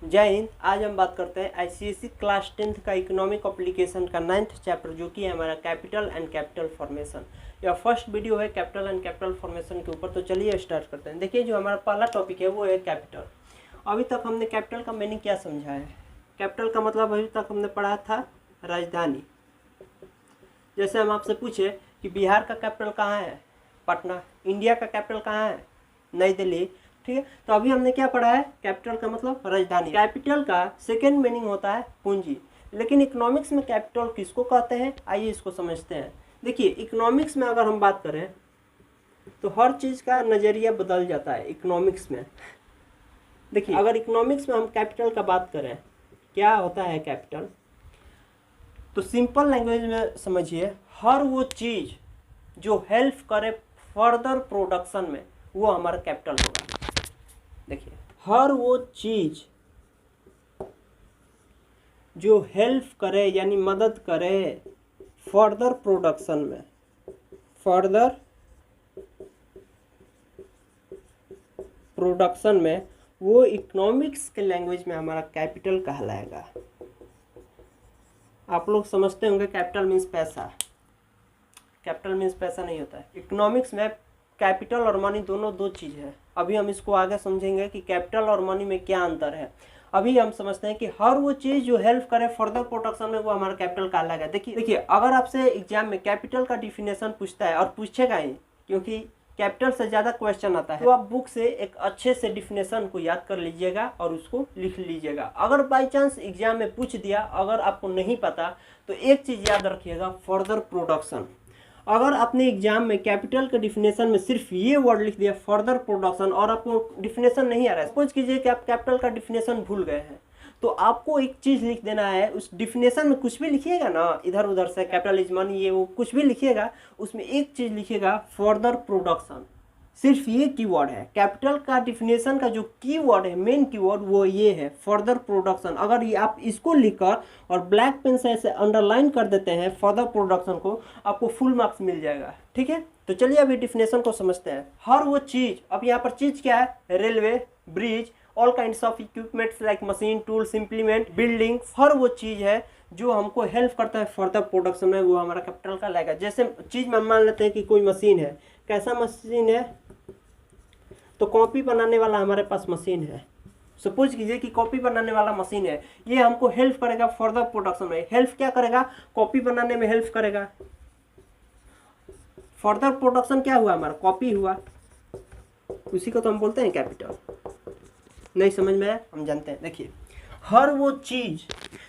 जय हिंद। आज हम बात करते हैं आईसीएसई क्लास 10th का इकोनॉमिक एप्लीकेशन का 9th चैप्टर जो कि है हमारा कैपिटल एंड कैपिटल फॉर्मेशन। यह फर्स्ट वीडियो है कैपिटल एंड कैपिटल फॉर्मेशन के ऊपर। तो चलिए स्टार्ट करते हैं। देखिए जो हमारा पहला टॉपिक है वो है कैपिटल। अभी तक हमने कैपिटल का मीनिंग क्या समझा है। कैपिटल का मतलब अभी तक हमने पढ़ा था राजधानी। जैसे हम आपसे पूछे कि बिहार का कैपिटल कहाँ है, पटना। इंडिया का कैपिटल कहाँ है, नई दिल्ली। ठीक है, तो अभी हमने क्या पढ़ा है, कैपिटल का मतलब राजधानी। कैपिटल का सेकेंड मीनिंग होता है पूंजी। लेकिन इकोनॉमिक्स में कैपिटल किसको कहते हैं, आइए इसको समझते हैं। देखिए इकोनॉमिक्स में अगर हम बात करें तो हर चीज़ का नज़रिया बदल जाता है इकोनॉमिक्स में। देखिए अगर इकोनॉमिक्स में हम कैपिटल का बात करें, क्या होता है कैपिटल, तो सिंपल लैंग्वेज में समझिए, हर वो चीज़ जो हेल्प करे फर्दर प्रोडक्शन में वो हमारा कैपिटल होगा। देखिए हर वो चीज़ जो हेल्प करे यानी मदद करे फर्दर प्रोडक्शन में, फर्दर प्रोडक्शन में, वो इकोनॉमिक्स के लैंग्वेज में हमारा कैपिटल कहलाएगा। आप लोग समझते होंगे कैपिटल मीन्स पैसा। कैपिटल मीन्स पैसा नहीं होता है। इकोनॉमिक्स में कैपिटल और मनी दोनों दो चीज़ है। अभी हम इसको आगे समझेंगे कि कैपिटल और मनी में क्या अंतर है। अभी हम समझते हैं कि हर वो चीज़ जो हेल्प करे फर्दर प्रोडक्शन में वो हमारा कैपिटल कहलाएगा। देखिए अगर आपसे एग्जाम में कैपिटल का डिफिनेशन पूछता है, और पूछेगा ही क्योंकि कैपिटल से ज़्यादा क्वेश्चन आता है, तो आप बुक से एक अच्छे से डिफिनेशन को याद कर लीजिएगा और उसको लिख लीजिएगा। अगर बाई चांस एग्जाम में पूछ दिया, अगर आपको नहीं पता, तो एक चीज़ याद रखिएगा, फर्दर प्रोडक्शन। अगर आपने एग्जाम में कैपिटल के डिफिनेशन में सिर्फ ये वर्ड लिख दिया फर्दर प्रोडक्शन और आपको डिफिनेशन नहीं आ रहा है, सपोज कीजिए कि आप कैपिटल का डिफिनेशन भूल गए हैं, तो आपको एक चीज़ लिख देना है। उस डिफिनेशन में कुछ भी लिखिएगा ना, इधर उधर से कैपिटल इज मनी ये वो कुछ भी लिखिएगा, उसमें एक चीज़ लिखिएगा फर्दर प्रोडक्शन। सिर्फ ये कीवर्ड है कैपिटल का डिफिनेशन का, जो कीवर्ड है मेन कीवर्ड वो ये है फर्दर प्रोडक्शन। अगर ये आप इसको लिखकर और ब्लैक पेन से ऐसे अंडरलाइन कर देते हैं फर्दर प्रोडक्शन को, आपको फुल मार्क्स मिल जाएगा। ठीक है, तो चलिए अभी डिफिनेशन को समझते हैं। हर वो चीज़, अब यहाँ पर चीज़ क्या है, railway, bridge, all kinds of equipments like machine, tools, implement, buildings, हर वो चीज़ है जो हमको हेल्प करता है फर्दर प्रोडक्शन में, वो हमारा कैपिटल का लगेगा। जैसे चीज़ में हम मान लेते हैं कि कोई मशीन है, कैसा मशीन है, तो कॉपी बनाने वाला हमारे पास मशीन है। सपोज कीजिए कि कॉपी बनाने वाला मशीन है, ये हमको हेल्प करेगा फर्दर प्रोडक्शन में। हेल्प क्या करेगा, कॉपी बनाने में हेल्प करेगा। फर्दर प्रोडक्शन क्या हुआ, हमारा कॉपी हुआ, उसी को तो हम बोलते हैं कैपिटल। नहीं समझ में आया, हम जानते हैं। देखिए हर वो चीज़,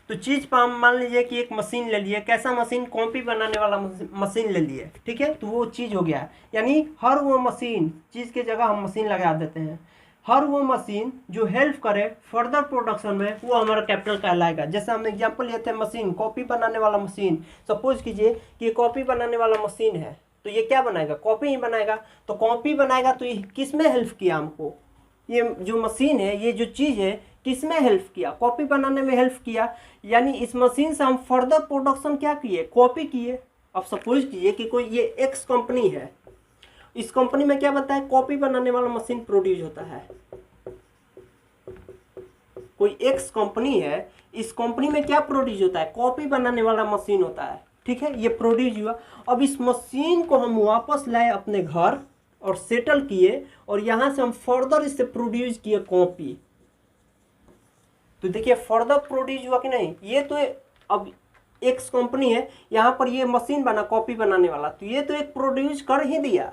तो चीज़ पर हम मान लीजिए कि एक मशीन ले लिए, कैसा मशीन, कॉपी बनाने वाला मशीन ले लिए। ठीक है, तो वो चीज़ हो गया। यानी हर वो मशीन, चीज़ की जगह हम मशीन लगा देते हैं। हर वो मशीन जो हेल्प करे फर्दर प्रोडक्शन में वो हमारा कैपिटल कहलाएगा। जैसे हम एग्जाम्पल लेते हैं मशीन, कॉपी बनाने वाला मशीन। सपोज कीजिए कि कॉपी बनाने वाला मशीन है, तो ये क्या बनाएगा, कॉपी ही बनाएगा। तो कॉपी बनाएगा तो ये किस में हेल्प किया हमको, ये जो मशीन है, ये जो चीज़ है, किस में हेल्प किया, कॉपी बनाने में हेल्प किया। यानी इस मशीन से हम फर्दर प्रोडक्शन क्या किए, कॉपी किए। अब सपोज कीजिए कि कोई ये एक्स कंपनी है, इस कंपनी में क्या बनता है, कॉपी बनाने वाला मशीन प्रोड्यूस होता है। कोई एक्स कंपनी है, इस कंपनी में क्या प्रोड्यूस होता है, कॉपी बनाने वाला मशीन होता है। ठीक है, ये प्रोड्यूस हुआ। अब इस मशीन को हम वापस लाए अपने घर और सेटल किए, और यहाँ से हम फर्दर इससे प्रोड्यूस किए कॉपी। तो देखिए फर्दर प्रोड्यूस हुआ कि नहीं। ये तो अब एक्स कंपनी है, यहाँ पर ये मशीन बना कॉपी बनाने वाला, तो ये तो एक प्रोड्यूस कर ही दिया।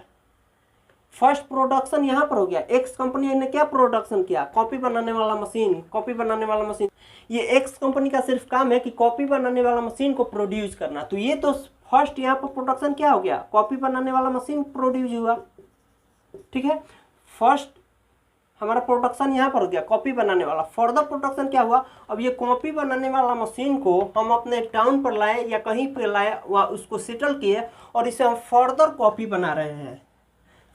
फर्स्ट प्रोडक्शन यहाँ पर हो गया। एक्स कंपनी ने क्या प्रोडक्शन किया, कॉपी बनाने वाला मशीन, कॉपी बनाने वाला मशीन। ये एक्स कंपनी का सिर्फ काम है कि कॉपी बनाने वाला मशीन को प्रोड्यूस करना। तो ये तो फर्स्ट यहाँ पर प्रोडक्शन क्या हो गया, कॉपी बनाने वाला मशीन प्रोड्यूस हुआ। ठीक है, फर्स्ट हमारा प्रोडक्शन यहाँ पर हो गया कॉपी बनाने वाला। फर्दर प्रोडक्शन क्या हुआ, अब ये कॉपी बनाने वाला मशीन को हम अपने टाउन पर लाए या कहीं पर लाए, वह उसको सेटल किए, और इसे हम फर्दर कॉपी बना रहे हैं।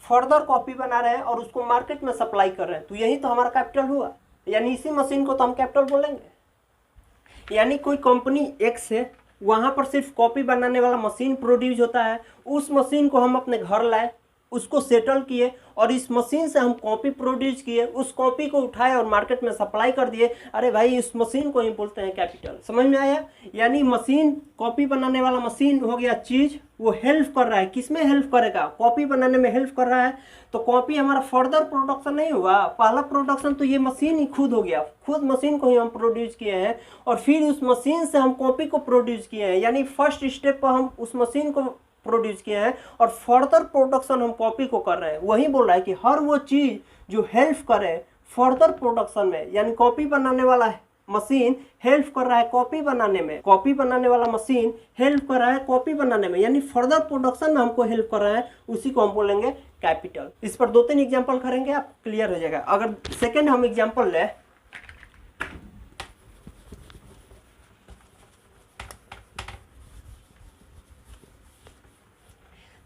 फर्दर कॉपी बना रहे हैं और उसको मार्केट में सप्लाई कर रहे हैं, तो यही तो हमारा कैपिटल हुआ। यानी इसी मशीन को तो हम कैपिटल बोलेंगे। यानी कोई कंपनी एक्स है, वहाँ पर सिर्फ कॉपी बनाने वाला मशीन प्रोड्यूस होता है, उस मशीन को हम अपने घर लाए, उसको सेटल किए और इस मशीन से हम कॉपी प्रोड्यूस किए, उस कॉपी को उठाए और मार्केट में सप्लाई कर दिए। अरे भाई, इस मशीन को ही बोलते हैं कैपिटल। समझ में आया? यानी मशीन, कॉपी बनाने वाला मशीन हो गया चीज, वो हेल्प कर रहा है। किसमें हेल्प करेगा? कॉपी बनाने में हेल्प कर रहा है। तो कॉपी हमारा फर्दर प्रोडक्शन नहीं हुआ, पहला प्रोडक्शन तो ये मशीन ही खुद हो गया, खुद मशीन को ही हम प्रोड्यूस किए हैं और फिर उस मशीन से हम कॉपी को प्रोड्यूस किए हैं। यानी फर्स्ट स्टेप पर हम उस मशीन को प्रोड्यूस किए हैं और फर्दर प्रोडक्शन हम कॉपी को कर रहे हैं। वही बोल रहा है कि हर वो चीज जो हेल्प करे फर्दर प्रोडक्शन में, यानी कॉपी बनाने वाला मशीन हेल्प कर रहा है कॉपी बनाने में, कॉपी बनाने वाला मशीन हेल्प कर रहा है कॉपी बनाने में, यानी फर्दर प्रोडक्शन में हमको हेल्प कर रहा है, उसी को हम बोलेंगे कैपिटल। इस पर 2-3 एग्जांपल करेंगे, आप क्लियर हो जाएगा। अगर सेकेंड हम एग्जांपल ले,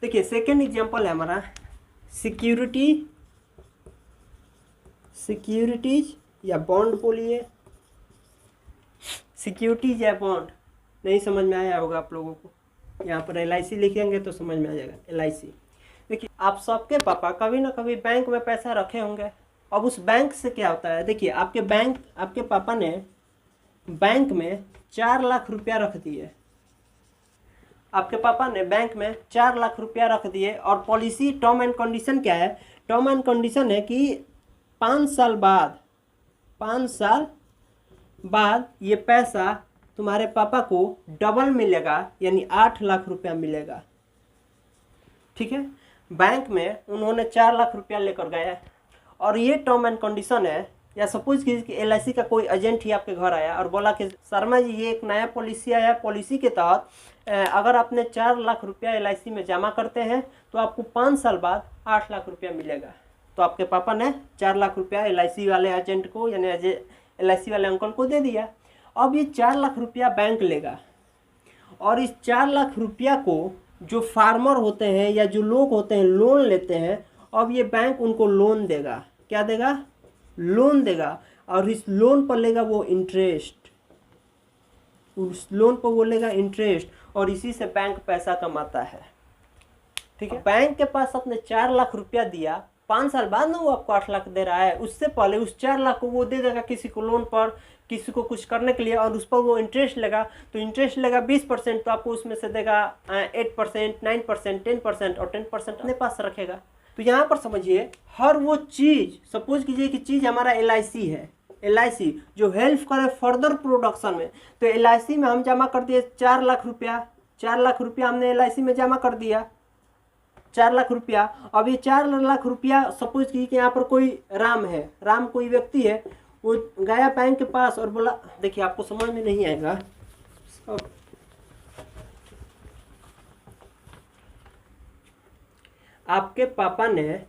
देखिए सेकेंड एग्जांपल है हमारा सिक्योरिटीज या बॉन्ड बोलिए, सिक्योरिटीज या बॉन्ड। नहीं समझ में आया होगा आप लोगों को, यहाँ पर LIC लिखेंगे तो समझ में आ जाएगा। LIC, देखिए आप सबके पापा कभी ना कभी बैंक में पैसा रखे होंगे। अब उस बैंक से क्या होता है, देखिए आपके पापा ने बैंक में 4 लाख रुपया रख दिए। आपके पापा ने बैंक में 4 लाख रुपया रख दिए और पॉलिसी टर्म एंड कंडीशन क्या है? टर्म एंड कंडीशन है कि 5 साल बाद ये पैसा तुम्हारे पापा को डबल मिलेगा, यानी 8 लाख रुपया मिलेगा। ठीक है, बैंक में उन्होंने 4 लाख रुपया लेकर गए और ये टर्म एंड कंडीशन है। या सपोज कीजिए कि LIC का कोई एजेंट ही आपके घर आया और बोला कि शर्मा जी ये एक नया पॉलिसी आया, पॉलिसी के तहत अगर आपने 4 लाख रुपया LIC में जमा करते हैं तो आपको 5 साल बाद 8 लाख रुपया मिलेगा। तो आपके पापा ने 4 लाख रुपया LIC वाले एजेंट को, यानी LIC वाले अंकल को दे दिया। अब ये 4 लाख रुपया बैंक लेगा और इस 4 लाख रुपया को जो फार्मर होते हैं या जो लोग होते हैं लोन लेते हैं, अब ये बैंक उनको लोन देगा। क्या देगा? लोन देगा। और इस लोन पर लेगा वो इंटरेस्ट, उस लोन पर वो लेगा इंटरेस्ट और इसी से बैंक पैसा कमाता है। ठीक है, बैंक के पास अपने 4 लाख रुपया दिया, 5 साल बाद ना वो आपको 8 लाख दे रहा है, उससे पहले उस 4 लाख को वो दे देगा किसी को लोन पर, किसी को कुछ करने के लिए, और उस पर वो इंटरेस्ट लगा। तो इंटरेस्ट लगा 20%, तो आपको उसमें से देगा 8%, 9%, 10% और 10% अपने पास रखेगा। तो यहाँ पर समझिए, हर वो चीज़, सपोज कीजिए कि चीज़ हमारा LIC है, LIC जो हेल्प करे फर्दर प्रोडक्शन में। तो LIC में हम जमा कर दिए 4 लाख रुपया, 4 लाख रुपया हमने LIC में जमा कर दिया, 4 लाख रुपया। अब ये 4 लाख रुपया सपोज कीजिए कि यहाँ पर कोई राम है, राम कोई व्यक्ति है, वो गया बैंक के पास और बोला, देखिए आपको समझ में नहीं आएगा, आपके पापा ने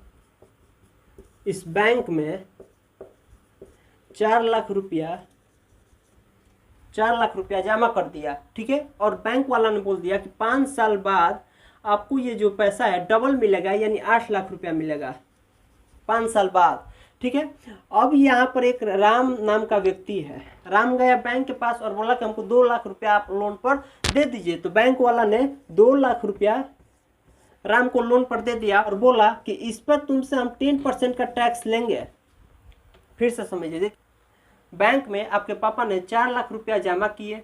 इस बैंक में 4 लाख रुपया जमा कर दिया। ठीक है, और बैंक वाला ने बोल दिया कि 5 साल बाद आपको ये जो पैसा है डबल मिलेगा, यानी 8 लाख रुपया मिलेगा 5 साल बाद। ठीक है, अब यहाँ पर एक राम नाम का व्यक्ति है, राम गया बैंक के पास और बोला कि हमको 2 लाख रुपया आप लोन पर दे दीजिए। तो बैंक वाला ने 2 लाख रुपया राम को लोन पर दे दिया और बोला कि इस पर तुमसे हम 10% का टैक्स लेंगे। फिर से समझिए, बैंक में आपके पापा ने 4 लाख रुपया जमा किए।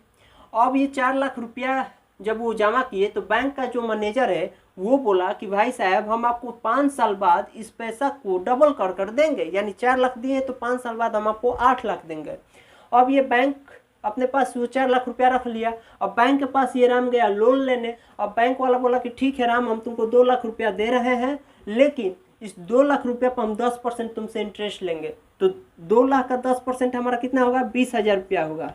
अब ये 4 लाख रुपया जब वो जमा किए तो बैंक का जो मैनेजर है वो बोला कि भाई साहब, हम आपको 5 साल बाद इस पैसा को डबल कर देंगे, यानी 4 लाख दिए तो 5 साल बाद हम आपको 8 लाख देंगे। अब ये बैंक अपने पास वो 4 लाख रुपया रख लिया। अब बैंक के पास ये राम गया लोन लेने। अब बैंक वाला बोला कि ठीक है राम, हम तुमको 2 लाख रुपया दे रहे हैं, लेकिन इस 2 लाख रुपया पर हम 10% तुमसे इंटरेस्ट लेंगे। तो 2 लाख का 10% हमारा कितना होगा? 20,000 रुपया होगा,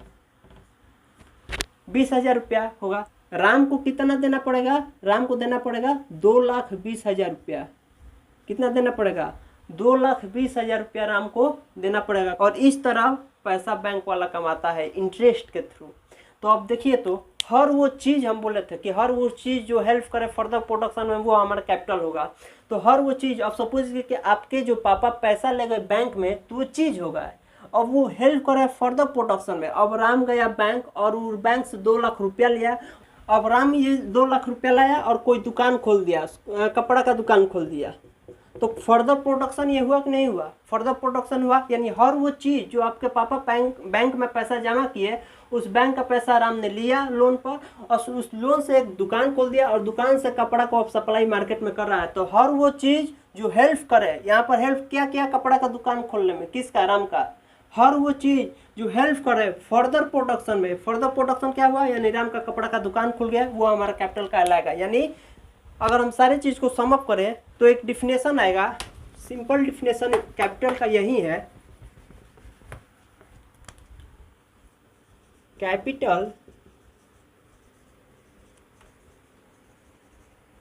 20,000 रुपया होगा। राम को कितना देना पड़ेगा? राम को देना पड़ेगा 2,20,000 रुपया। कितना देना पड़ेगा? 2,20,000 रुपया राम को देना पड़ेगा। और इस तरह पैसा बैंक वाला कमाता है इंटरेस्ट के थ्रू। तो अब देखिए, तो हर वो चीज़ हम बोले थे कि हर वो चीज़ जो हेल्प करे फर्दर प्रोडक्शन में, वो हमारा कैपिटल होगा। तो हर वो चीज़, अब सपोज कि आपके जो पापा पैसा ले गए बैंक में, तो वो चीज़ होगा, अब वो हेल्प करे फर्दर प्रोडक्शन में। अब राम गया बैंक और बैंक से 2 लाख रुपया लिया अब राम ये 2 लाख रुपया लाया और कोई दुकान खोल दिया, कपड़ा का दुकान खोल दिया, तो फर्दर प्रोडक्शन ये हुआ कि नहीं हुआ? फर्दर प्रोडक्शन हुआ। यानी हर वो चीज़ जो आपके पापा बैंक में पैसा जमा किए, उस बैंक का पैसा राम ने लिया लोन पर और उस लोन से एक दुकान खोल दिया और दुकान से कपड़ा को अब सप्लाई मार्केट में कर रहा है। तो हर वो चीज़ जो हेल्प करे, यहाँ पर हेल्प क्या किया कपड़ा का दुकान खोलने में, किसका? राम का। हर वो चीज़ जो हेल्प करे फर्दर प्रोडक्शन में, फर्दर प्रोडक्शन क्या हुआ? यानी राम का कपड़ा का दुकान खुल गया, वो हमारा कैपिटल कहलाएगा। यानी अगर हम सारी चीज़ को सम अप करें तो एक डिफिनेशन आएगा, सिंपल डिफिनेशन कैपिटल का यही है, capital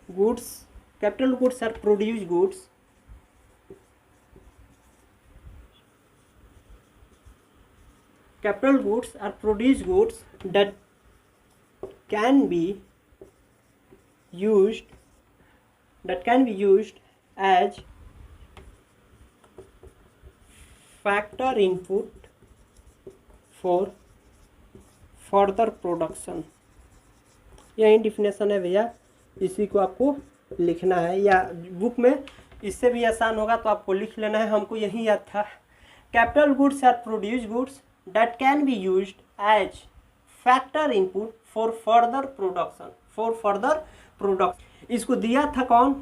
goods are produce goods capital goods are produced goods that can be used as factor input for further production। यही डिफिनेशन है भैया, इसी को आपको लिखना है या बुक में इससे भी आसान होगा तो आपको लिख लेना है, हमको यही याद था। Capital goods are produce goods that can be used as factor input for further production, इसको दिया था कौन?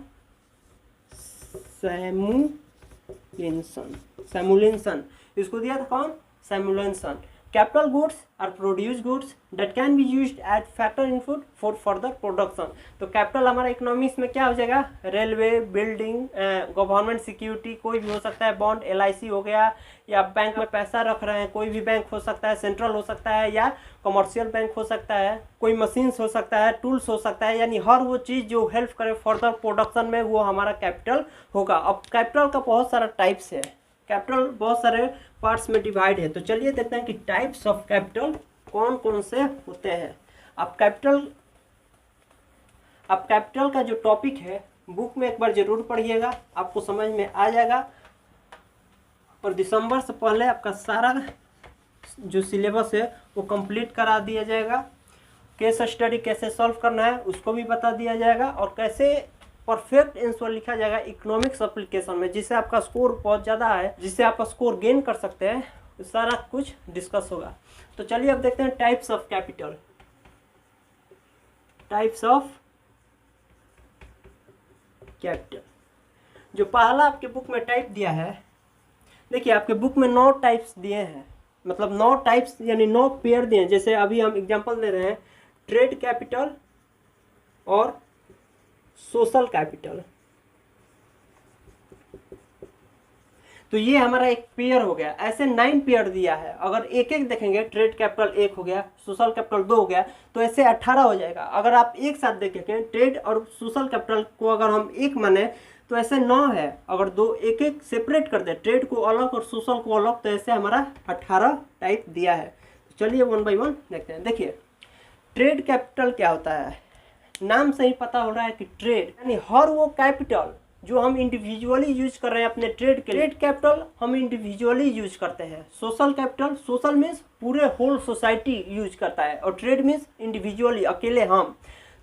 सैमुलिनसन। इसको दिया था कौन? Samuelson. Capital goods are produce goods that can be used as factor input for further production. तो capital हमारा इकोनॉमिक्स में क्या हो जाएगा? रेलवे, बिल्डिंग, गवर्नमेंट सिक्योरिटी, कोई भी हो सकता है, बॉन्ड, LIC हो गया, या बैंक में पैसा रख रहे हैं, कोई भी बैंक हो सकता है, सेंट्रल हो सकता है या कमर्शियल बैंक हो सकता है, कोई मशीन्स हो सकता है, टूल्स हो सकता है, यानी हर वो चीज़ जो हेल्प करे फर्दर प्रोडक्शन में वो हमारा कैपिटल होगा। अब कैपिटल का बहुत सारा टाइप्स है, कैपिटल बहुत सारे पार्ट्स में डिवाइड है। तो चलिए देखते हैं कि टाइप्स ऑफ कैपिटल कौन कौन से होते हैं। अब कैपिटल का जो टॉपिक है बुक में एक बार जरूर पढ़िएगा, आपको समझ में आ जाएगा। और दिसंबर से पहले आपका सारा जो सिलेबस है वो कंप्लीट करा दिया जाएगा। केस स्टडी कैसे सॉल्व करना है उसको भी बता दिया जाएगा, और कैसे परफेक्ट आंसर लिखा जाएगा इकोनॉमिक्स एप्लीकेशन में, जिससे आपका स्कोर बहुत ज़्यादा है, जिससे आप स्कोर गेन कर सकते हैं, तो सारा कुछ डिस्कस होगा। तो चलिए अब देखते हैं types of capital. Types of capital, जो पहला आपके बुक में टाइप दिया है, देखिए आपके बुक में 9 टाइप्स दिए हैं, मतलब 9 टाइप्स यानी 9 पेयर दिए हैं। जैसे अभी हम एग्जांपल दे रहे हैं ट्रेड कैपिटल और सोशल कैपिटल, तो ये हमारा एक पेयर हो गया। ऐसे 9 पेयर दिया है, अगर एक एक देखेंगे, ट्रेड कैपिटल 1 हो गया, सोशल कैपिटल 2 हो गया, तो ऐसे 18 हो जाएगा। अगर आप एक साथ देखेंगे ट्रेड और सोशल कैपिटल को अगर हम एक माने तो ऐसे 9 है। अगर दो एक एक सेपरेट कर दे, ट्रेड को अलग और सोशल को अलग, तो ऐसे हमारा 18 टाइप दिया है। तो चलिए 1 बाय 1 देखते हैं। देखिए ट्रेड कैपिटल क्या होता है, नाम से ही पता हो रहा है कि ट्रेड यानी हर वो कैपिटल जो हम इंडिविजुअली यूज कर रहे हैं अपने ट्रेड के लिए। ट्रेड कैपिटल हम इंडिविजुअली यूज करते हैं। सोशल कैपिटल, सोशल मीन्स पूरे होल सोसाइटी यूज करता है, और ट्रेड मीन्स इंडिविजुअली, अकेले हम।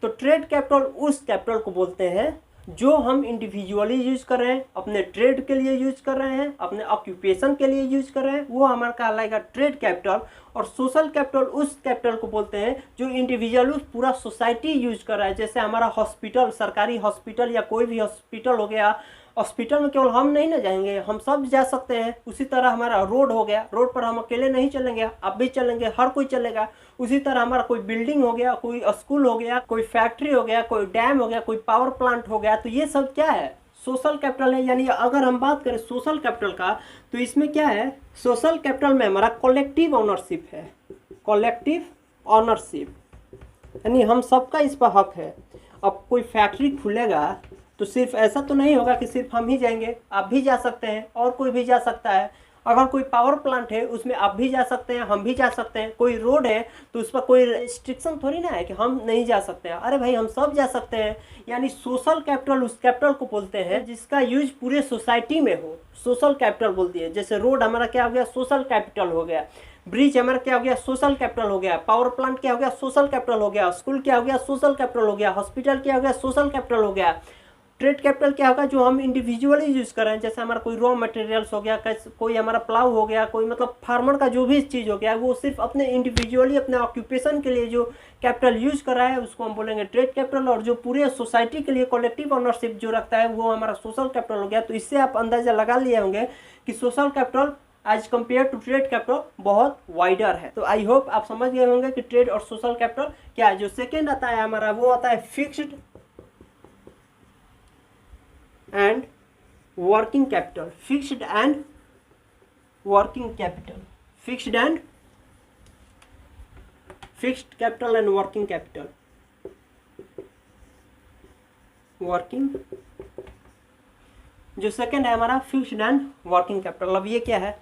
तो ट्रेड कैपिटल उस कैपिटल को बोलते हैं जो हम इंडिविजुअली यूज कर रहे हैं, अपने ट्रेड के लिए यूज कर रहे हैं, अपने ऑक्यूपेशन के लिए यूज कर रहे हैं, वो हमारा कहलाएगा ट्रेड कैपिटल। और सोशल कैपिटल उस कैपिटल को बोलते हैं जो इंडिविजुअल पूरा सोसाइटी यूज कर रहा है। जैसे हमारा हॉस्पिटल, सरकारी हॉस्पिटल या कोई भी हॉस्पिटल हो गया, हॉस्पिटल में केवल हम नहीं ना जाएंगे, हम सब जा सकते हैं। उसी तरह हमारा रोड हो गया, रोड पर हम अकेले नहीं चलेंगे, आप भी चलेंगे, हर कोई चलेगा। उसी तरह हमारा कोई बिल्डिंग हो गया, कोई स्कूल हो गया, कोई फैक्ट्री हो गया, कोई डैम हो गया, कोई पावर प्लांट हो गया, तो ये सब क्या है? सोशल कैपिटल है। यानी अगर हम बात करें सोशल कैपिटल का, तो इसमें क्या है? सोशल कैपिटल में हमारा कलेक्टिव ऑनरशिप है, कलेक्टिव ऑनरशिप, यानी हम सबका इस पर हक है। अब कोई फैक्ट्री खुलेगा तो सिर्फ ऐसा तो नहीं होगा कि सिर्फ हम ही जाएंगे, आप भी जा सकते हैं और कोई भी जा सकता है। अगर कोई पावर प्लांट है उसमें आप भी जा सकते हैं, हम भी जा सकते हैं। कोई रोड है तो उस पर कोई रिस्ट्रिक्शन थोड़ी ना है कि हम नहीं जा सकते हैं, अरे भाई हम सब जा सकते हैं। यानी सोशल कैपिटल उस कैपिटल को बोलते हैं जिसका यूज पूरे सोसाइटी में हो, सोशल कैपिटल बोलती है। जैसे रोड हमारा क्या हो गया, सोशल कैपिटल हो गया। ब्रिज हमारा क्या हो गया, सोशल कैपिटल हो गया। पावर प्लांट क्या हो गया, सोशल कैपिटल हो गया। स्कूल क्या हो गया, सोशल कैपिटल हो गया। हॉस्पिटल क्या हो गया, सोशल कैपिटल हो गया। ट्रेड कैपिटल क्या होगा, जो हम इंडिविजुअली यूज कर रहे हैं, जैसे हमारा कोई रॉ मटेरियल्स हो गया, कोई हमारा प्लाव हो गया, कोई मतलब फार्मर का जो भी चीज़ हो गया, वो सिर्फ अपने इंडिविजुअली अपने ऑक्यूपेशन के लिए जो कैपिटल यूज कर रहा है उसको हम बोलेंगे ट्रेड कैपिटल। और जो पूरे सोसाइटी के लिए कलेक्टिव ऑनरशिप जो रखता है वो हमारा सोशल कैपिटल हो गया। तो इससे आप अंदाजा लगा लिए होंगे कि social capital as compare to trade capital बहुत वाइडर है। तो आई होप आप समझ गए होंगे कि ट्रेड और सोशल कैपिटल क्या है। जो सेकेंड आता है हमारा वो आता है fixed and working capital. Fixed and working capital, fixed capital and working capital. Working जो सेकंड है हमारा फिक्स्ड एंड वर्किंग कैपिटल। अब ये क्या है,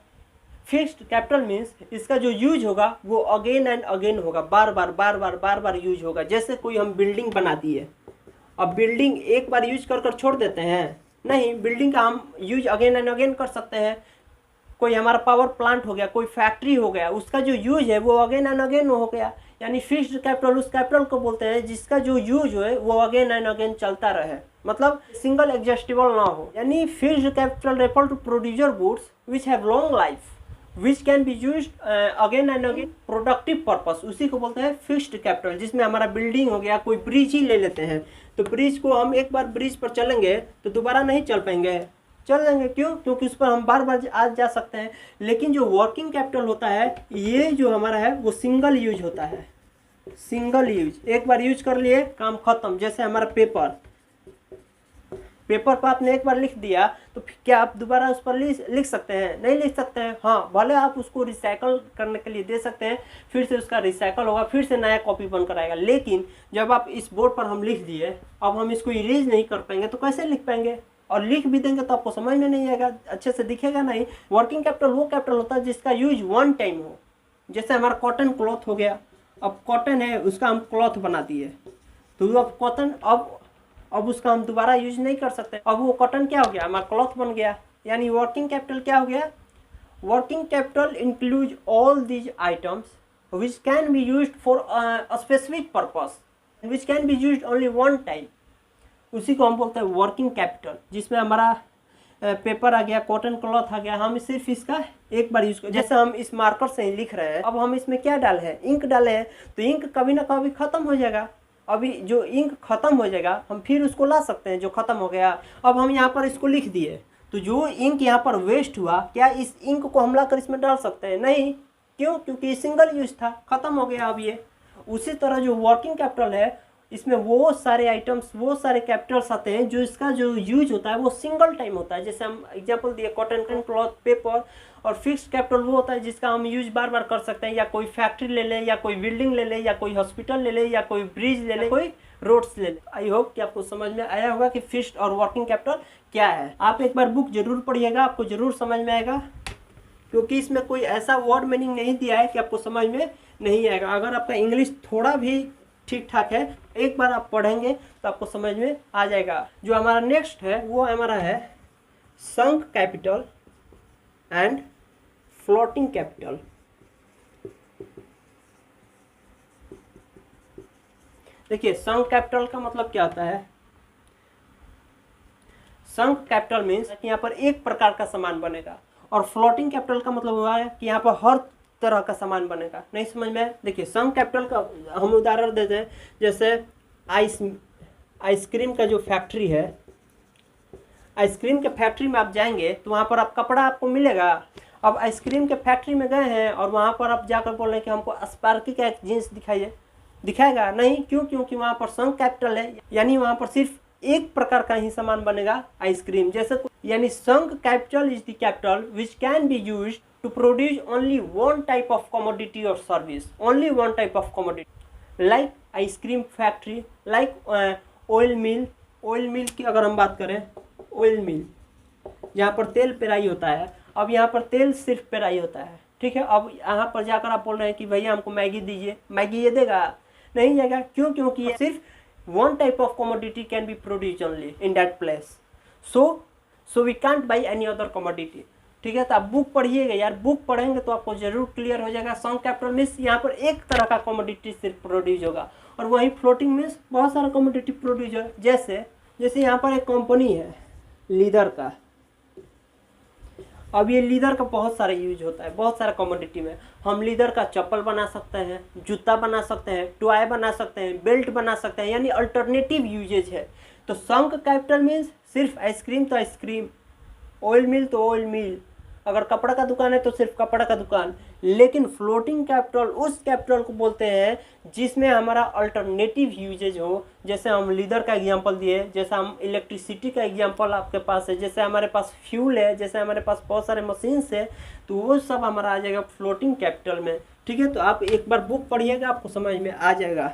फिक्स्ड कैपिटल मीन्स इसका जो यूज होगा वो अगेन एंड अगेन होगा, बार बार यूज होगा। जैसे कोई हम बिल्डिंग बना दिए, अब बिल्डिंग एक बार यूज कर छोड़ देते हैं नहीं, बिल्डिंग का हम यूज अगेन एंड अगेन कर सकते हैं। कोई हमारा पावर प्लांट हो गया, कोई फैक्ट्री हो गया, उसका जो यूज है वो अगेन एंड अगेन हो गया। यानी फिक्स्ड कैपिटल उस कैपिटल को बोलते हैं जिसका जो यूज है वो अगेन एंड अगेन चलता रहे, मतलब सिंगल एग्जॉस्टिबल ना हो। यानी fixed capital refer to producer goods which have long life which can be use again and again productive purpose, उसी को बोलते हैं फिक्स्ड कैपिटल। जिसमें हमारा बिल्डिंग हो गया, कोई ब्रिज ही ले लेते हैं, तो ब्रिज को हम एक बार ब्रिज पर चलेंगे तो दोबारा नहीं चल पाएंगे, चल जाएंगे। क्यों? क्योंकि उस पर हम बार बार आज जा सकते हैं। लेकिन जो वर्किंग कैपिटल होता है ये जो हमारा है वो सिंगल यूज होता है, सिंगल यूज, एक बार यूज कर लिए काम खत्म। जैसे हमारा पेपर पर आपने एक बार लिख दिया तो क्या आप दोबारा उस पर लिख सकते हैं? नहीं लिख सकते हैं। हाँ, भले आप उसको रिसाइकल करने के लिए दे सकते हैं, फिर से उसका रिसाइकल होगा, फिर से नया कॉपी बनकर आएगा। लेकिन जब आप इस बोर्ड पर हम लिख दिए, अब हम इसको इरेज नहीं कर पाएंगे तो कैसे लिख पाएंगे? और लिख भी देंगे तो आपको समझ में नहीं आएगा, अच्छे से दिखेगा नहीं। वर्किंग कैपिटल वो कैपिटल होता है जिसका यूज वन टाइम हो। जैसे हमारा कॉटन क्लॉथ हो गया, अब कॉटन है उसका हम क्लॉथ बना दिए, तो अब कॉटन अब उसका हम दोबारा यूज नहीं कर सकते। अब वो कॉटन क्या हो गया, हमारा क्लॉथ बन गया। यानी वर्किंग कैपिटल क्या हो गया, working capital include all these items which can be used for a specific purpose which can be used only one time, उसी को हम बोलते हैं वर्किंग कैपिटल। जिसमें हमारा पेपर आ गया, कॉटन क्लॉथ आ गया, हम सिर्फ इसका एक बार यूज कर। जैसे हम इस मार्कर से ही लिख रहे हैं, अब हम इसमें क्या डाले हैं, इंक डाले हैं, तो इंक कभी ना कभी खत्म हो जाएगा। अभी जो इंक खत्म हो जाएगा हम फिर उसको ला सकते हैं जो खत्म हो गया। अब हम यहाँ पर इसको लिख दिए तो जो इंक यहाँ पर वेस्ट हुआ, क्या इस इंक को हम लाकर इसमें डाल सकते हैं? नहीं। क्यों? क्योंकि सिंगल यूज था, खत्म हो गया अब ये। उसी तरह जो वर्किंग कैपिटल है इसमें वो सारे आइटम्स, वो सारे कैपिटल्स आते हैं जो इसका जो यूज होता है वो सिंगल टाइम होता है। जैसे हम एग्जांपल दिए कॉटन क्लॉथ, पेपर। और फिक्स्ड कैपिटल वो होता है जिसका हम यूज बार बार कर सकते हैं, या कोई फैक्ट्री ले लें, या कोई बिल्डिंग ले लें, या कोई हॉस्पिटल ले लें, या कोई ब्रिज ले लें, कोई रोड्स ले लें। आई होप कि आपको समझ में आया होगा कि फिक्स्ड और वर्किंग कैपिटल क्या है। आप एक बार बुक जरूर पढ़िएगा, आपको जरूर समझ में आएगा, क्योंकि इसमें कोई ऐसा वर्ड मीनिंग नहीं दिया है कि आपको समझ में नहीं आएगा। अगर आपका इंग्लिश थोड़ा भी ठीक ठाक है, एक बार आप पढ़ेंगे तो आपको समझ में आ जाएगा। जो हमारा नेक्स्ट है वो हमारा है संक कैपिटल एंड फ्लोटिंग कैपिटल। देखिए संक कैपिटल का मतलब क्या होता है। संक कैपिटल मीन्स कि यहाँ पर एक प्रकार का सामान बनेगा, और फ्लोटिंग कैपिटल का मतलब हुआ है कि यहाँ पर हर तरह का सामान बनेगा। नहीं समझ में? देखिए संक कैपिटल का हम उदाहरण देते हैं, जैसे आइसक्रीम का जो फैक्ट्री है, आइसक्रीम के फैक्ट्री में आप जाएंगे तो वहाँ पर आप कपड़ा आपको मिलेगा। अब आइसक्रीम के फैक्ट्री में गए हैं और वहाँ पर आप जाकर बोल रहे हैं कि हमको स्पार्की का एक जीन्स दिखाइए, दिखाएगा नहीं। क्यों? क्योंकि वहाँ पर संक कैपिटल है, यानी वहाँ पर सिर्फ एक प्रकार का ही सामान बनेगा आइसक्रीम जैसे। यानी sunk capital is the capital which can be used to produce only one type of commodity or service, only one type of commodity, like ice cream factory, like oil mill। oil mill की अगर हम बात करें, oil mill जहाँ पर तेल पेराई होता है, अब यहाँ पर तेल सिर्फ पेराई होता है, ठीक है। अब यहाँ पर जाकर आप बोल रहे हैं कि भैया हमको मैगी दीजिए, मैगी ये देगा? नहीं देगा। क्यों? क्योंकि ये सिर्फ one type of commodity can be produce only in that place, so we can't buy any other commodity, ठीक है। तो आप बुक पढ़िएगा यार, बुक पढ़ेंगे तो आपको जरूर क्लियर हो जाएगा। संक कैपिटल मीन्स यहाँ पर एक तरह का कमोडिटी सिर्फ प्रोड्यूस होगा, और वहीं फ्लोटिंग मीन्स बहुत सारा कमोडिटी प्रोड्यूस होगा। जैसे यहाँ पर एक कंपनी है लीदर का, अब ये लीदर का बहुत सारा यूज होता है, बहुत सारा कमोडिटी में। हम लीदर का चप्पल बना सकते हैं, जूता बना सकते हैं, टॉय बना सकते हैं, बेल्ट बना सकते हैं, यानी अल्टरनेटिव यूजेज है। तो संक कैपिटल मीन्स सिर्फ आइसक्रीम तो आइसक्रीम, ऑयल मिल तो ऑयल मिल, अगर कपड़ा का दुकान है तो सिर्फ कपड़ा का दुकान। लेकिन फ्लोटिंग कैपिटल उस कैपिटल को बोलते हैं जिसमें हमारा अल्टरनेटिव यूजेज हो। जैसे हम लीदर का एग्जांपल दिए, जैसे हम इलेक्ट्रिसिटी का एग्जांपल आपके पास है, जैसे हमारे पास फ्यूल है, जैसे हमारे पास बहुत सारे मशीन्स है, तो वो सब हमारा आ जाएगा फ्लोटिंग कैपिटल में, ठीक है। तो आप एक बार बुक पढ़िएगा, आपको समझ में आ जाएगा।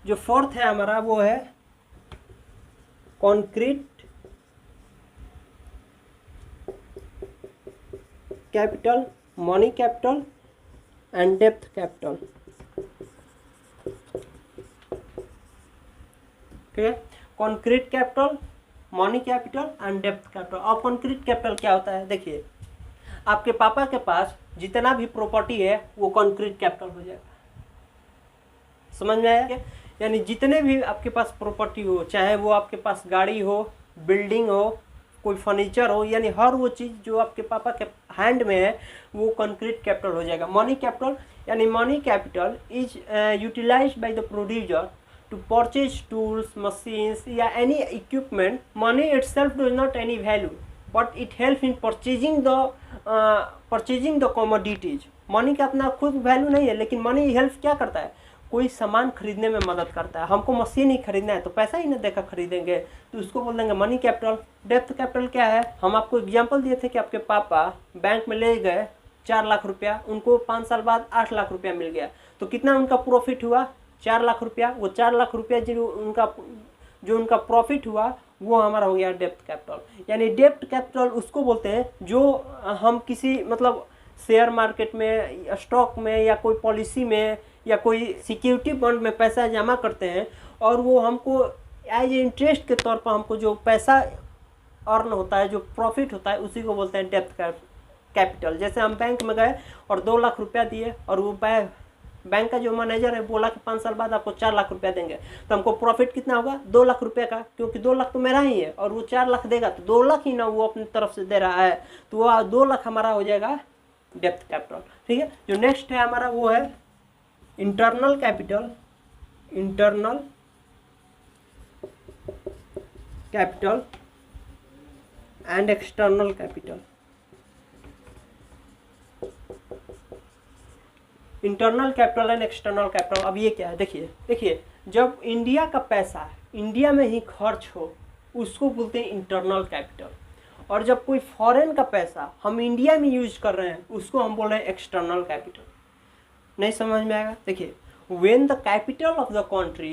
जो फोर्थ है हमारा वो है concrete capital, money capital and depth capital, ठीक है। Concrete capital, money capital and depth capital. और कॉन्क्रीट कैपिटल क्या होता है? देखिए, आपके पापा के पास जितना भी प्रॉपर्टी है वो कॉन्क्रीट कैपिटल हो जाएगा, समझ में आया? यानी जितने भी आपके पास प्रॉपर्टी हो, चाहे वो आपके पास गाड़ी हो, बिल्डिंग हो, कोई फर्नीचर हो, यानी हर वो चीज़ जो आपके पापा के हैंड में है वो कॉन्क्रीट कैपिटल हो जाएगा। मनी कैपिटल यानी money capital is utilized by the producer to purchase tools, machines या any equipment. Money itself does not any value but it help in purchasing the commodities. Money का अपना खुद value नहीं है, लेकिन मनी हेल्प क्या करता है? कोई सामान खरीदने में मदद करता है। हमको मशीन ही खरीदना है तो पैसा ही ना देकर खरीदेंगे, तो उसको बोल देंगे मनी कैपिटल। डेप्थ कैपिटल क्या है? हम आपको एग्जांपल दिए थे कि आपके पापा बैंक में ले गए 4 लाख रुपया, उनको 5 साल बाद 8 लाख रुपया मिल गया, तो कितना उनका प्रॉफिट हुआ? 4 लाख रुपया। वो 4 लाख रुपया जो उनका प्रॉफिट हुआ वो हमारा हो गया डेप्थ कैपिटल। यानी डेप्थ कैपिटल उसको बोलते हैं जो हम किसी मतलब शेयर मार्केट में, स्टॉक में, या कोई पॉलिसी में, या कोई सिक्योरिटी बॉन्ड में पैसा जमा करते हैं, और वो हमको एज इंटरेस्ट के तौर पर हमको जो पैसा अर्न होता है, जो प्रॉफिट होता है, उसी को बोलते हैं डेप्थ कैपिटल। जैसे हम बैंक में गए और 2 लाख रुपया दिए, और वो बैंक का जो मैनेजर है बोला कि 5 साल बाद आपको 4 लाख रुपया देंगे, तो हमको प्रॉफिट कितना होगा? 2 लाख रुपये का, क्योंकि 2 लाख तो मेरा ही है, और वो 4 लाख देगा, तो 2 लाख ही ना वो अपनी तरफ से दे रहा है, तो वो 2 लाख हमारा हो जाएगा डेप्थ कैपिटल, ठीक है। जो नेक्स्ट है हमारा वो है internal capital, internal capital and external capital. Internal capital and external capital, अब ये क्या है? देखिए, जब इंडिया का पैसा इंडिया में ही खर्च हो उसको बोलते हैं इंटरनल कैपिटल, और जब कोई फॉरेन का पैसा हम इंडिया में यूज कर रहे हैं उसको हम बोल रहे हैं एक्सटर्नल कैपिटल। नहीं समझ में आएगा? देखिए, when the capital of the country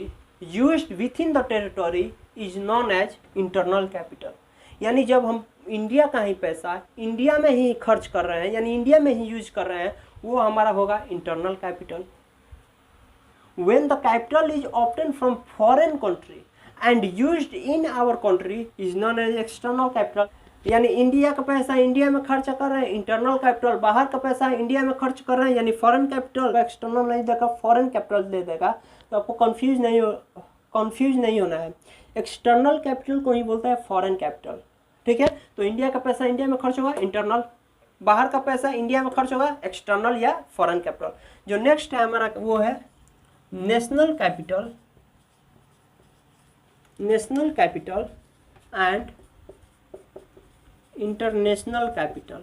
used within the territory is known as internal capital। यानी जब हम इंडिया का ही पैसा इंडिया में ही खर्च कर रहे हैं, यानी इंडिया में ही यूज कर रहे हैं, वो हमारा होगा internal capital. when the capital is obtained from foreign country and used in our country is known as external capital। यानी इंडिया का पैसा इंडिया में खर्च कर रहे हैं, इंटरनल कैपिटल बाहर का पैसा इंडिया में खर्च कर रहे हैं, यानी फॉरेन कैपिटल। एक्सटर्नल नहीं देगा, फॉरेन कैपिटल दे देगा, तो आपको कंफ्यूज नहीं होना है। एक्सटर्नल कैपिटल को ही बोलता है फॉरेन कैपिटल, ठीक है। तो इंडिया का पैसा इंडिया में खर्च होगा इंटरनल, बाहर का पैसा इंडिया में खर्च होगा एक्सटर्नल या फॉरेन कैपिटल। जो नेक्स्ट है हमारा वो है national capital, national capital and international capital,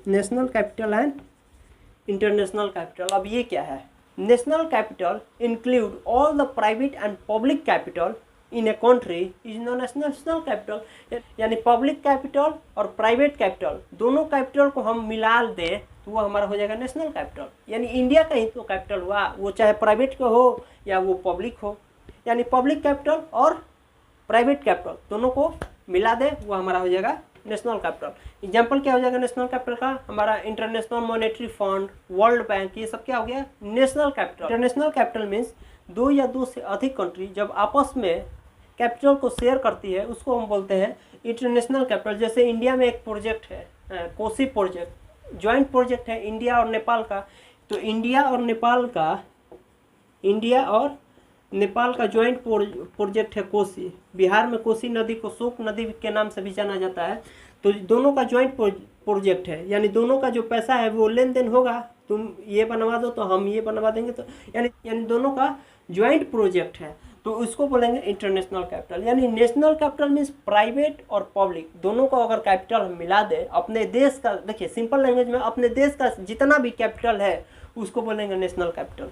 national capital and international capital. अब ये क्या है? National capital include all the private and public capital in a country is known as national capital. यानी पब्लिक कैपिटल और private capital दोनों capital को हम मिला दें तो वो हमारा हो जाएगा नेशनल कैपिटल। यानी इंडिया का ही तो कैपिटल हुआ, वो चाहे प्राइवेट का हो या वो पब्लिक हो, यानी पब्लिक कैपिटल और प्राइवेट कैपिटल दोनों को मिला दे, वो हमारा हो जाएगा नेशनल कैपिटल। एग्जाम्पल क्या हो जाएगा नेशनल कैपिटल का, हमारा international monetary fund, world bank, ये सब क्या हो गया national capital. International capital means दो या दो से अधिक कंट्री जब आपस में कैपिटल को शेयर करती है उसको हम बोलते हैं इंटरनेशनल कैपिटल। जैसे इंडिया में एक प्रोजेक्ट है कोसी प्रोजेक्ट, ज्वाइंट प्रोजेक्ट है इंडिया और नेपाल का। तो इंडिया और नेपाल का ज्वाइंट प्रोजेक्ट है कोसी। बिहार में कोसी नदी को शोक नदी के नाम से भी जाना जाता है। तो दोनों का ज्वाइंट प्रोजेक्ट है, यानी दोनों का जो पैसा है वो लेन देन होगा, तुम ये बनवा दो तो हम ये बनवा देंगे, तो यानी दोनों का ज्वाइंट प्रोजेक्ट है, तो उसको बोलेंगे इंटरनेशनल कैपिटल। यानी नेशनल कैपिटल मीन्स प्राइवेट और पब्लिक दोनों को अगर कैपिटल हम मिला दे अपने देश का, देखिए सिंपल लैंग्वेज में अपने देश का जितना भी कैपिटल है उसको बोलेंगे नेशनल कैपिटल,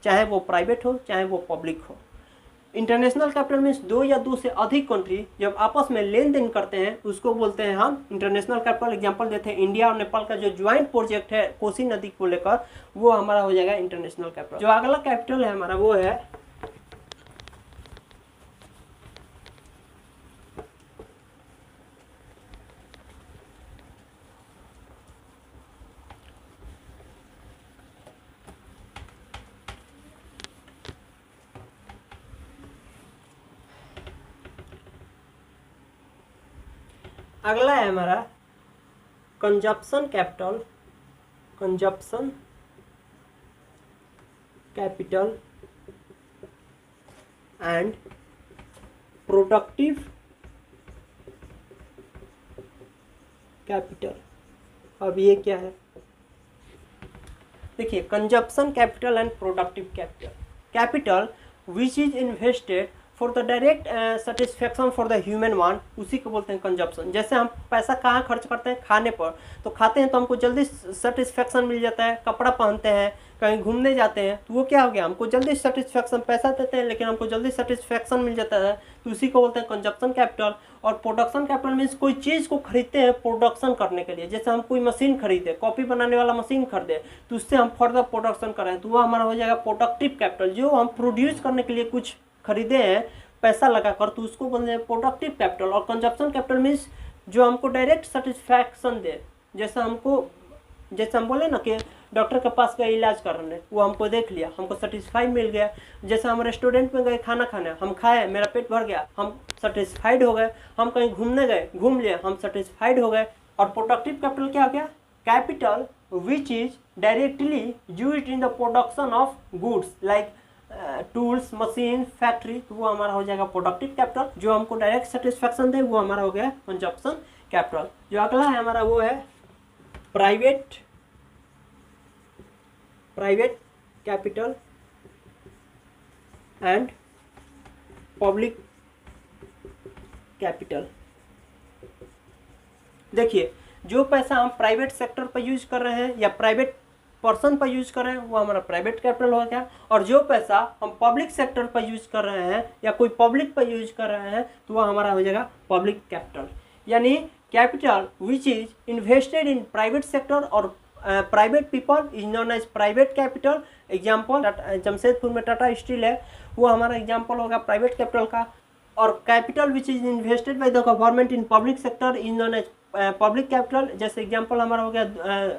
चाहे वो प्राइवेट हो चाहे वो पब्लिक हो। इंटरनेशनल कैपिटल मीन्स दो या दो से अधिक कंट्री जब आपस में लेन देन करते हैं उसको बोलते हैं हम इंटरनेशनल कैपिटल। एग्जांपल देते हैं इंडिया और नेपाल का जो ज्वाइंट प्रोजेक्ट है कोसी नदी को लेकर, वो हमारा हो जाएगा इंटरनेशनल कैपिटल। जो अगला कैपिटल है हमारा वो है अगला है हमारा consumption capital. Consumption capital and productive capital. अब ये क्या है, देखिए consumption capital and productive capital. Capital which is invested for the direct satisfaction for the human want, उसी को बोलते हैं कंजप्शन। जैसे हम पैसा कहाँ खर्च करते हैं, खाने पर, तो खाते हैं तो हमको जल्दी सेटिस्फेक्शन मिल जाता है, कपड़ा पहनते हैं, कहीं घूमने जाते हैं तो वो क्या हो गया, हमको जल्दी सेटिस्फेक्शन, पैसा देते हैं लेकिन हमको जल्दी सेटिस्फेक्शन मिल जाता है, तो उसी को बोलते हैं कंजप्शन कैपिटल। और प्रोडक्शन कैपिटल मीन्स कोई चीज़ को खरीदते हैं प्रोडक्शन करने के लिए, जैसे हम कोई मशीन खरीदे, कॉपी बनाने वाला मशीन खरीदे, तो उससे हम फर्दर प्रोडक्शन करें तो वो हमारा हो जाएगा प्रोडक्टिव कैपिटल। जो हम प्रोड्यूस करने के लिए कुछ खरीदे हैं पैसा लगाकर, तो उसको बोलते हैं प्रोडक्टिव कैपिटल। और कंजप्शन कैपिटल मीन्स जो हमको डायरेक्ट सेटिस्फैक्शन दे, जैसे हम बोले ना कि डॉक्टर के पास गए इलाज करने, वो हमको देख लिया, हमको सेटिस्फाइड मिल गया। जैसे हम रेस्टोरेंट में गए खाना खाने, हम खाए, मेरा पेट भर गया, हम सेटिस्फाइड हो गए। हम कहीं घूमने गए, घूम लिए, हम सेटिस्फाइड हो गए। और प्रोडक्टिव कैपिटल क्या हो गया, capital which is directly used in the production of goods like tools, machine, factory, तो वो हमारा हो जाएगा प्रोडक्टिव कैपिटल। जो हमको डायरेक्ट सेटिस्फैक्शन दे वो हमारा हो गया कंजप्शन कैपिटल। जो अगला है हमारा वो है private capital and public capital. देखिए जो पैसा हम प्राइवेट सेक्टर पर यूज कर रहे हैं या प्राइवेट पर्सन पर यूज कर रहे हैं वो हमारा प्राइवेट कैपिटल हो गया, और जो पैसा हम पब्लिक सेक्टर पर यूज कर रहे हैं या कोई पब्लिक पर यूज कर रहे हैं तो वह हमारा हो जाएगा पब्लिक कैपिटल। यानी capital which is invested in private sector और private people is known as private capital. Example Jamshedpur में टाटा स्टील है, वो हमारा एग्जाम्पल होगा प्राइवेट कैपिटल का। और capital which is invested by the government in public sector is known as public capital. जैसे example हमारा हो गया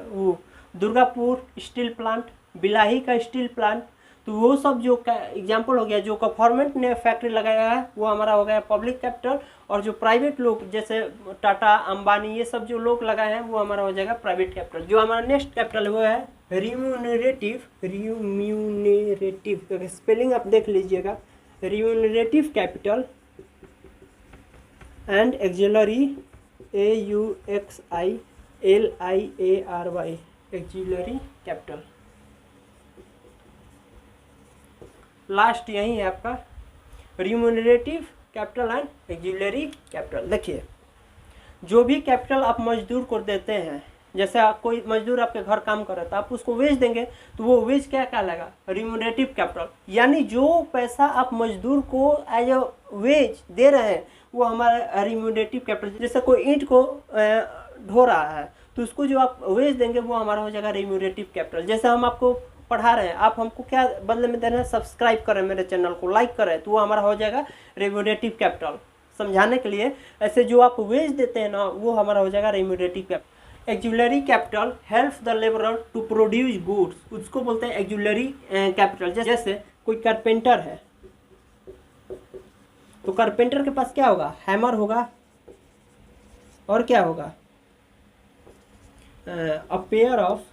वो दुर्गापुर स्टील प्लांट, बिलाही का स्टील प्लांट, तो वो सब जो एग्जाम्पल हो गया। जो गवर्नमेंट ने फैक्ट्री लगाया है वो हमारा हो गया पब्लिक कैपिटल, और जो प्राइवेट लोग जैसे टाटा, अंबानी, ये सब जो लोग लगाए हैं वो हमारा हो जाएगा प्राइवेट कैपिटल। जो हमारा नेक्स्ट कैपिटल है वो है रिम्यूनरेटिव स्पेलिंग आप देख लीजिएगा, remunerative capital and axillary AUXILIARY axillary capital. Last यही है आपका remunerative capital and axillary capital. देखिए जो भी कैपिटल आप मजदूर को देते हैं, जैसे कोई मजदूर आपके घर काम कर रहा था, आप उसको वेज देंगे तो वो वेज क्या कहलाएगा, रिम्यूनरेटिव कैपिटल। यानी जो पैसा आप मजदूर को एज अ वेज दे रहे हैं वो हमारा रिम्यूनरेटिव कैपिटल। जैसे कोई ईंट को ढो रहा है तो उसको जो आप वेज देंगे वो हमारा हो जाएगा रिम्यूनरेटिव कैपिटल। जैसे हम आपको पढ़ा रहे हैं, आप हमको क्या बदले में दे रहे हैं, सब्सक्राइब करें मेरे चैनल को, लाइक करें, तो वो हमारा हो जाएगा रेम्यूनरेटिव कैपिटल। समझाने के लिए ऐसे जो आप वेज देते हैं ना, वो हमारा हो जाएगा remunerative capital. Auxiliary capital help the labourer to produce goods, उसको बोलते हैं एक्जुलरी कैपिटल। जैसे कोई कारपेंटर है, तो कारपेंटर के पास क्या होगा, हैमर होगा, और क्या होगा, अ पेयर ऑफ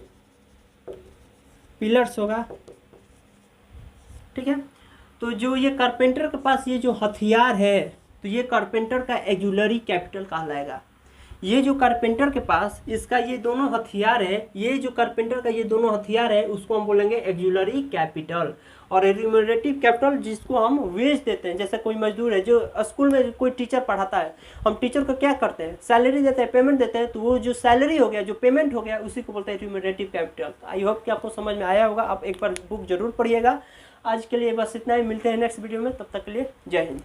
पिलर्स होगा, ठीक है। तो जो ये कारपेंटर के पास ये जो हथियार है, तो ये कारपेंटर का एक्जुलरी कैपिटल कहलाएगा। ये जो कारपेंटर के पास इसका ये दोनों हथियार है, ये जो कारपेंटर का ये दोनों हथियार है, उसको हम बोलेंगे एक्जुलरी कैपिटल। और रिम्यूनरेटिव कैपिटल जिसको हम वेज देते हैं, जैसे कोई मजदूर है, जो स्कूल में कोई टीचर पढ़ाता है, हम टीचर को क्या करते हैं, सैलरी देते हैं, पेमेंट देते हैं, तो वो जो सैलरी हो गया, जो पेमेंट हो गया, उसी को बोलते हैं रिम्यूनरेटिव कैपिटल। आई होप कि आपको समझ में आया होगा। आप एक बार बुक जरूर पढ़िएगा। आज के लिए बस इतना ही, मिलते हैं नेक्स्ट वीडियो में, तब तक के लिए जय हिंद।